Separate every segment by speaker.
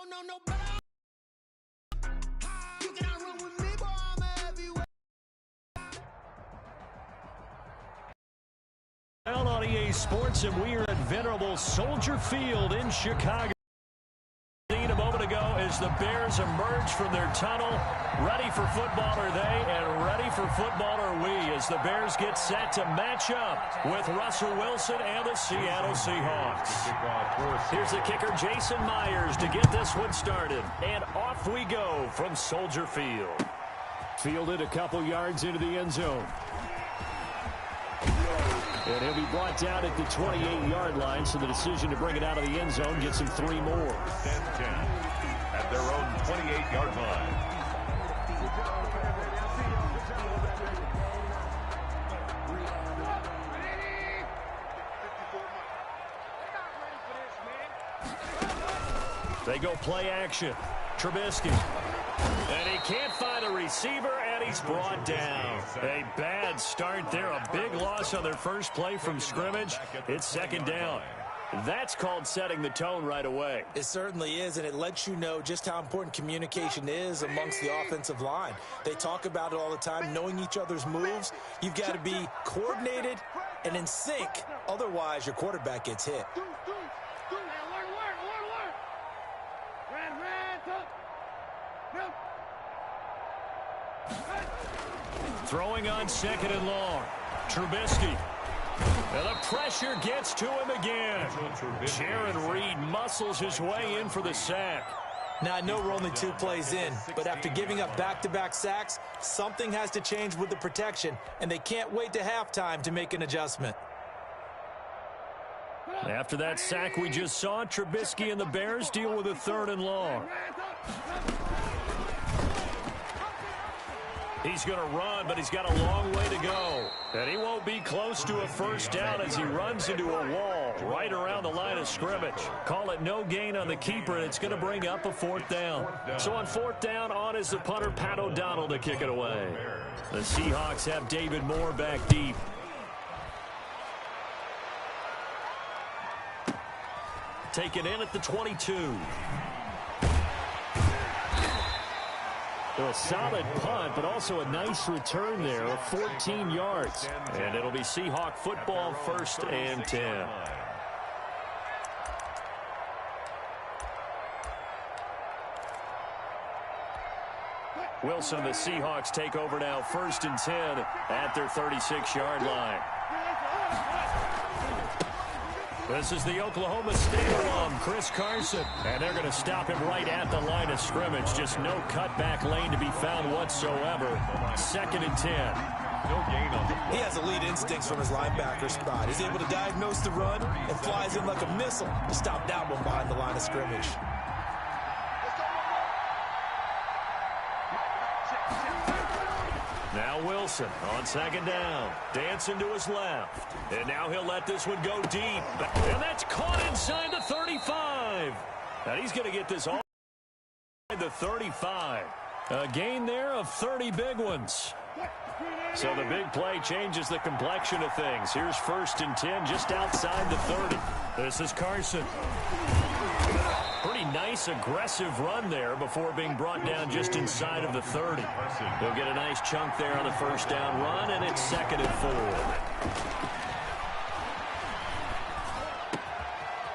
Speaker 1: no better. You cannot run with me, boy, I'm heavyweight.
Speaker 2: Down on EA Sports, and we are at venerable Soldier Field in Chicago. A moment ago as the Bears emerge from their tunnel. Ready for football are they, and ready for football are we as the Bears get set to match up with Russell Wilson and the Seattle Seahawks. Here's the kicker, Jason Myers, to get this one started. And off we go from Soldier Field. Fielded a couple yards into the end zone. And he'll be brought down at the 28-yard line, so the decision to bring it out of the end zone gets him 3 more.
Speaker 3: 10-10 at their own 28-yard line.
Speaker 2: They go play action. Trubisky. And he can't find a receiver, and he's brought down. A bad start there. A big loss on their first play from scrimmage. It's second down. That's called setting the tone right away.
Speaker 4: It certainly is, and it lets you know just how important communication is amongst the offensive line. They talk about it all the time, knowing each other's moves. You've got to be coordinated and in sync. Otherwise, your quarterback gets hit.
Speaker 2: Throwing on second and long. Trubisky. And the pressure gets to him again. Jaron Reed muscles his way in for the sack.
Speaker 4: Now, I know we're only 2 plays in, but after giving up back-to-back sacks, something has to change with the protection, and they can't wait to halftime to make an adjustment.
Speaker 2: After that sack we just saw, Trubisky and the Bears deal with a 3rd and long. He's going to run, but he's got a long way to go. And he won't be close to a first down as he runs into a wall right around the line of scrimmage. Call it no gain on the keeper, and it's going to bring up a 4th down. So on 4th down, on is the punter, Pat O'Donnell, to kick it away. The Seahawks have David Moore back deep. Taken in at the 22. A solid punt, but also a nice return there of 14 yards. And it'll be Seahawk football, 1st and 10. Wilson and the Seahawks take over now, 1st and 10 at their 36-yard line. This is the Oklahoma State alum, Chris Carson. And they're going to stop him right at the line of scrimmage. Just no cutback lane to be found whatsoever. 2nd and 10.
Speaker 3: No gain on the play.
Speaker 4: He has elite instincts from his linebacker spot. He's able to diagnose the run and flies in like a missile to stop that one behind the line of scrimmage.
Speaker 2: Now Wilson on 2nd down. Dancing to his left. And now he'll let this one go deep. And that's caught inside the 35. And he's going to get this all the 35. A gain there of 30 big ones. So the big play changes the complexion of things. Here's 1st and 10 just outside the 30. This is Carson. Pretty nice, aggressive run there before being brought down just inside of the 30. He'll get a nice chunk there on the 1st down run, and it's 2nd and 4.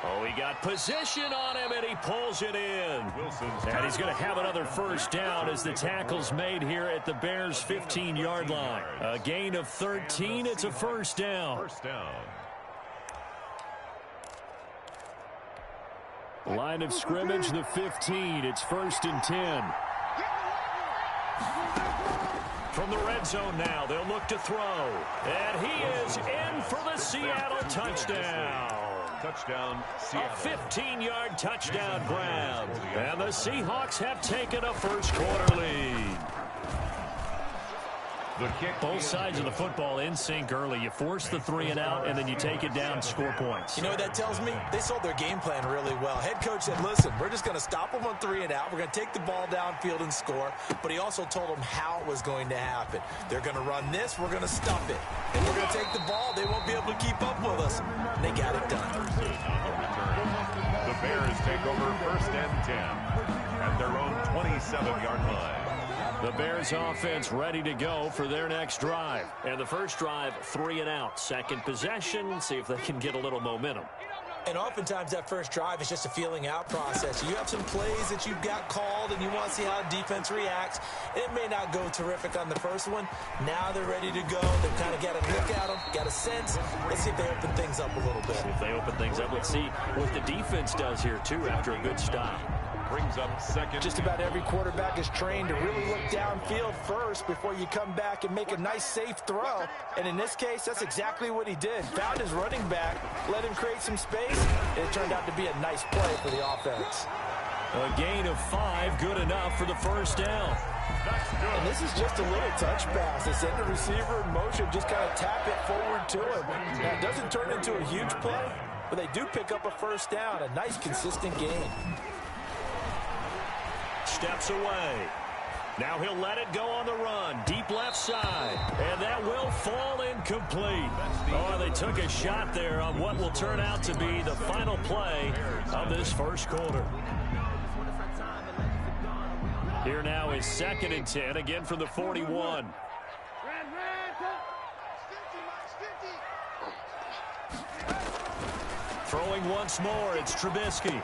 Speaker 2: Oh, he got position on him, and he pulls it in. And he's going to have another 1st down as the tackle's made here at the Bears' 15-yard line. A gain of 13. It's a 1st down.
Speaker 3: 1st down.
Speaker 2: Line of scrimmage, the 15. It's 1st and 10. From the red zone now, they'll look to throw. And he is in for the Seattle touchdown.
Speaker 3: Touchdown, Seattle.
Speaker 2: A 15-yard touchdown grab. And the Seahawks have taken a first quarter lead.
Speaker 3: The kick.
Speaker 2: Both sides of the football in sync early. You force the 3 and out, and then you take it down and score points.
Speaker 4: You know what that tells me? They sold their game plan really well. Head coach said, listen, we're just going to stop them on 3 and out. We're going to take the ball downfield and score. But he also told them how it was going to happen. They're going to run this. We're going to stuff it. And we're going to take the ball. They won't be able to keep up with us. And they got it done.
Speaker 3: The Bears take over first and 10 at their own 27-yard line.
Speaker 2: The Bears offense ready to go for their next drive. And the first drive, 3 and out. Second possession, see if they can get a little momentum.
Speaker 4: And oftentimes that first drive is just a feeling out process. You have some plays that you've got called and you want to see how defense reacts. It may not go terrific on the first one. Now they're ready to go. They've kind of got a look at them, got a sense. Let's see if they open things up a little bit.
Speaker 2: See if they open things up. Let's see what the defense does here, too, after a good stop.
Speaker 3: Brings up second.
Speaker 4: Just about every quarterback is trained to really look downfield first before you come back and make a nice, safe throw. And in this case, that's exactly what he did. Found his running back, let him create some space, and it turned out to be a nice play for the offense.
Speaker 2: A gain of 5, good enough for the first down.
Speaker 4: And this is just a little touch pass. They send the receiver in motion, just kind of tap it forward to him. Now, it doesn't turn into a huge play, but they do pick up a first down, a nice, consistent gain.
Speaker 2: Steps away. Now he'll let it go on the run. Deep left side. And that will fall incomplete. Oh, they took a shot there on what will turn out to be the final play of this first quarter. Here now is 2nd and 10, again from the 41. Throwing once more, it's Trubisky.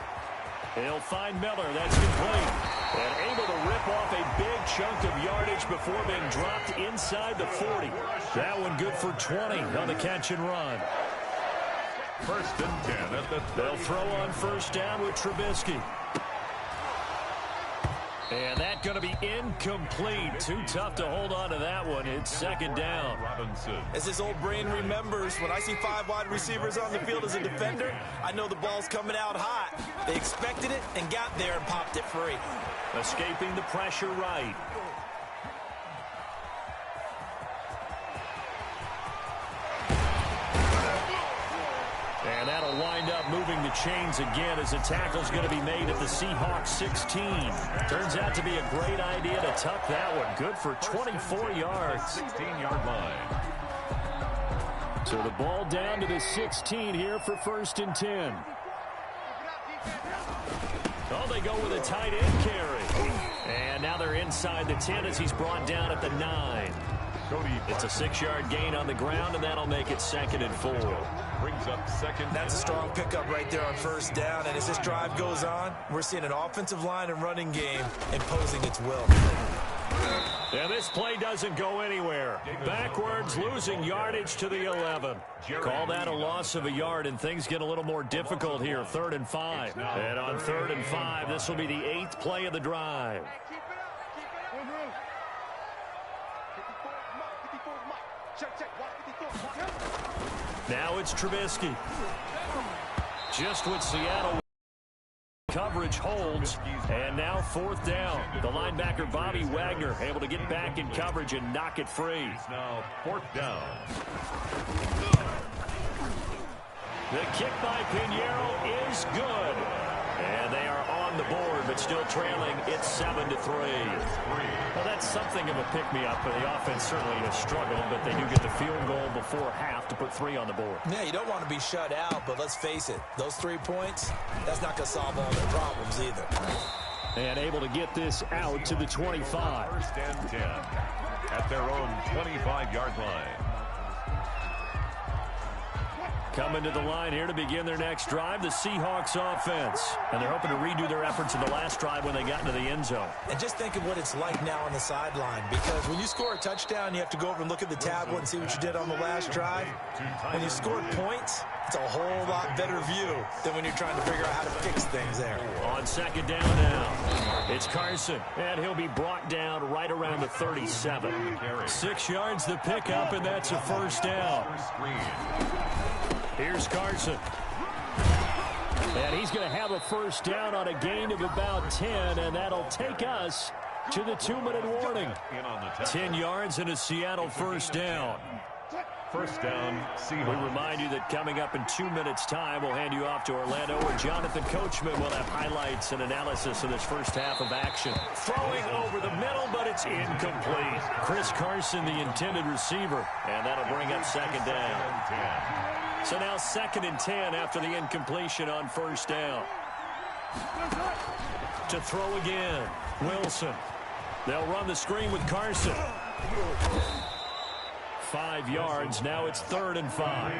Speaker 2: He'll find Miller. That's complete. And able to rip off a big chunk of yardage before being dropped inside the 40. That one good for 20 on the catch and run.
Speaker 3: First and 10 at the 30.
Speaker 2: They'll throw on first down with Trubisky. And that's going to be incomplete. Too tough to hold on to that one. It's 2nd down.
Speaker 3: Robinson.
Speaker 4: As his old brain remembers, when I see 5 wide receivers on the field as a defender, I know the ball's coming out hot. They expected it and got there and popped it free.
Speaker 2: Escaping the pressure right. And that'll wind up moving the chains again as the tackle's going to be made at the Seahawks 16. Turns out to be a great idea to tuck that one. Good for 24 yards.
Speaker 3: 16-yard line.
Speaker 2: So the ball down to the 16 here for 1st and 10. Oh, they go with a tight end carry. And now they're inside the 10 as he's brought down at the 9. It's a 6-yard gain on the ground, and that'll make it 2nd and 4.
Speaker 3: Brings up second.
Speaker 4: That's a strong pickup right there on first down. And as this drive goes on, we're seeing an offensive line and running game imposing its will.
Speaker 2: And this play doesn't go anywhere. Backwards, losing yardage to the 11. Call that a loss of a yard, and things get a little more difficult here. 3rd and 5. And on 3rd and 5, this will be the 8th play of the drive. Now it's Trubisky. Just what Seattle coverage holds, and now 4th down. The linebacker Bobby Wagner able to get back in coverage and knock it free.
Speaker 3: Now 4th down.
Speaker 2: The kick by Pinheiro is good. And they are on the board, but still trailing. It's 7-3. Well, that's something of a pick-me-up, but the offense certainly has struggled, but they do get the field goal before half to put 3 on the board.
Speaker 4: Yeah, you don't want to be shut out, but let's face it, those 3 points, that's not going to solve all their problems either.
Speaker 2: And able to get this out to the 25.
Speaker 3: 1st and 10 at their own 25-yard line.
Speaker 2: Coming to the line here to begin their next drive, the Seahawks offense. And they're hoping to redo their efforts in the last drive when they got into the end zone.
Speaker 4: And just think of what it's like now on the sideline, because when you score a touchdown, you have to go over and look at the tablet and see what you did on the last drive. When you scored points, it's a whole lot better view than when you're trying to figure out how to fix things there.
Speaker 2: On 2nd down now, it's Carson, and he'll be brought down right around the 37. 6 yards the pickup, and that's a 1st down. Here's Carson. And he's going to have a 1st down on a gain of about 10, and that'll take us to the 2-minute warning. 10 yards and a Seattle first down.
Speaker 3: First down, Seahawks.
Speaker 2: We remind you that coming up in 2 minutes' time, we'll hand you off to Orlando, where Jonathan Coachman will have highlights and analysis of this first half of action. Throwing over the middle, but it's incomplete. Chris Carson, the intended receiver, and that'll bring up second down. So now 2nd and 10 after the incompletion on first down. To throw again, Wilson. They'll run the screen with Carson. 5 yards. Now it's 3rd and 5.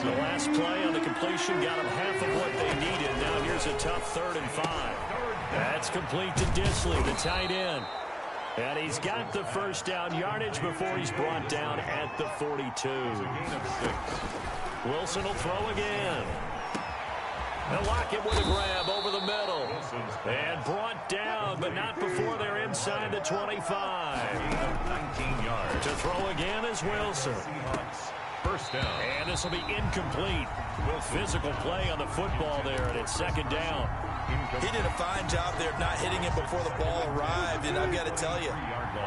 Speaker 2: The last play on the completion got them half of what they needed. Now here's a tough 3rd and 5. That's complete to Disley, the tight end. And he's got the first down yardage before he's brought down at the 42. Wilson will throw again. And Lockett with a grab over the middle. And brought down, but not before they're inside the 25.
Speaker 3: 19 yards.
Speaker 2: To throw again is Wilson.
Speaker 3: First down.
Speaker 2: And this will be incomplete. Physical play on the football there, and it's 2nd down.
Speaker 4: He did a fine job there of not hitting him before the ball arrived, and I've got to tell you,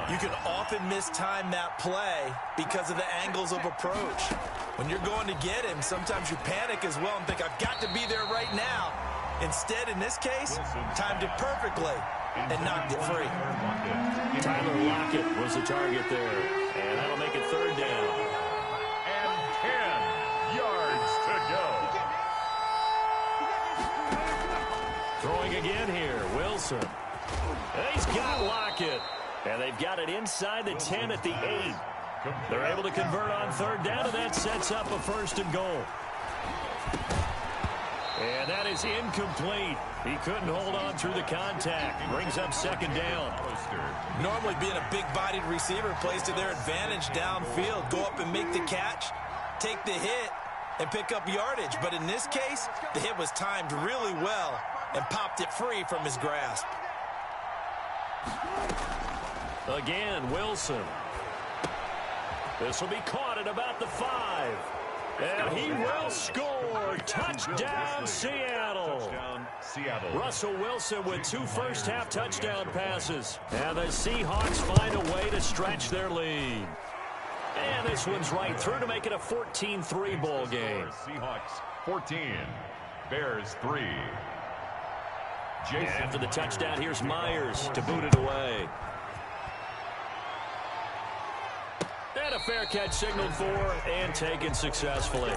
Speaker 4: you can often mistime that play because of the angles of approach. When you're going to get him, sometimes you panic as well and think, I've got to be there right now. Instead, in this case, timed it perfectly and knocked it free.
Speaker 2: Tyler Lockett was the target there, and that'll make it 3rd down.
Speaker 3: And 10 yards to go.
Speaker 2: Throwing again here, Wilson. He's got Lockett. And they've got it inside the 10 at the 8. They're able to convert on 3rd down, and that sets up a 1st and goal. And that is incomplete. He couldn't hold on through the contact. Brings up 2nd down.
Speaker 4: Normally being a big-bodied receiver plays to their advantage downfield. Go up and make the catch, take the hit, and pick up yardage. But in this case, the hit was timed really well and popped it free from his grasp.
Speaker 2: Again, Wilson. This will be caught at about the 5. And he will score. Touchdown, Seattle. Russell Wilson with 2 first-half touchdown passes. And the Seahawks find a way to stretch their lead. And this one's right through to make it a 14-3 ball game.
Speaker 3: Seahawks 14, Bears 3. Jason.
Speaker 2: After the touchdown, here's Myers to boot it away. And a fair catch signaled for and taken successfully.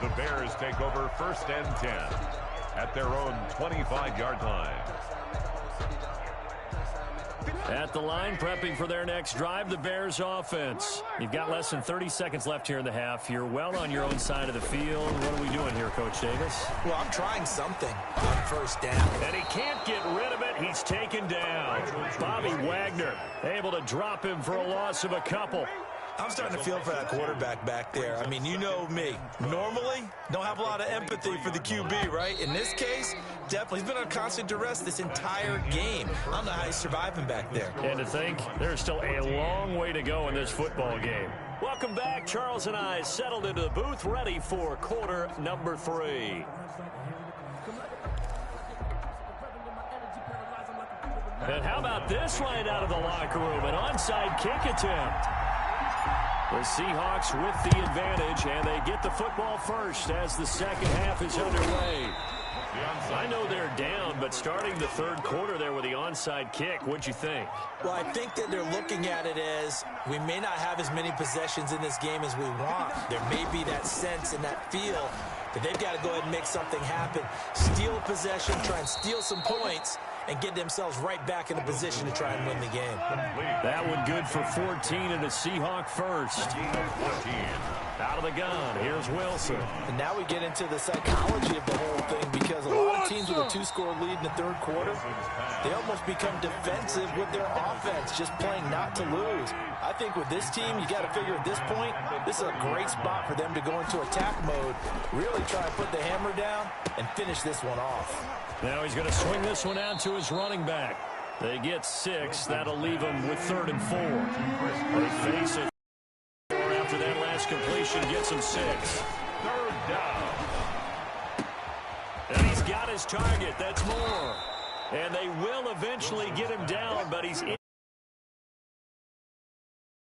Speaker 3: The Bears take over 1st and 10 at their own 25-yard line.
Speaker 2: At the line, prepping for their next drive, the Bears offense. You've got less than 30 seconds left here in the half. You're well on your own side of the field. What are we doing here, Coach Davis?
Speaker 4: Well, I'm trying something on 1st down.
Speaker 2: And he can't get rid of it. He's taken down. Bobby Wagner able to drop him for a loss of a couple.
Speaker 4: I'm starting to feel for that quarterback back there. I mean, you know me. Normally, don't have a lot of empathy for the QB, right? In this case, definitely. He's been on constant duress this entire game. I don't know how he's surviving back there.
Speaker 2: And to think, there's still a long way to go in this football game. Welcome back. Charles and I settled into the booth, ready for quarter number 3. And how about this right out of the locker room? An onside kick attempt. The Seahawks with the advantage, and they get the football first as the second half is underway. I know they're down, but starting the 3rd quarter there with the onside kick, what'd you think?
Speaker 4: Well, I think that they're looking at it as we may not have as many possessions in this game as we want. There may be that sense and that feel that they've got to go ahead and make something happen. Steal a possession, try and steal some points, and get themselves right back in a position to try and win the game.
Speaker 2: That one good for 14 and a Seahawk first. Out of the gun, here's Wilson.
Speaker 4: And now we get into the psychology of the whole thing, because a lot of teams with a 2-score lead in the 3rd quarter, they almost become defensive with their offense, just playing not to lose. I think with this team, you got to figure at this point, this is a great spot for them to go into attack mode, really try and put the hammer down and finish this one off.
Speaker 2: Now he's going to swing this one out to his running back. They get 6. That'll leave him with 3rd and 4. They face it after that last completion, gets him 6.
Speaker 3: 3rd down.
Speaker 2: And he's got his target. That's Moore. And they will eventually get him down, but he's in.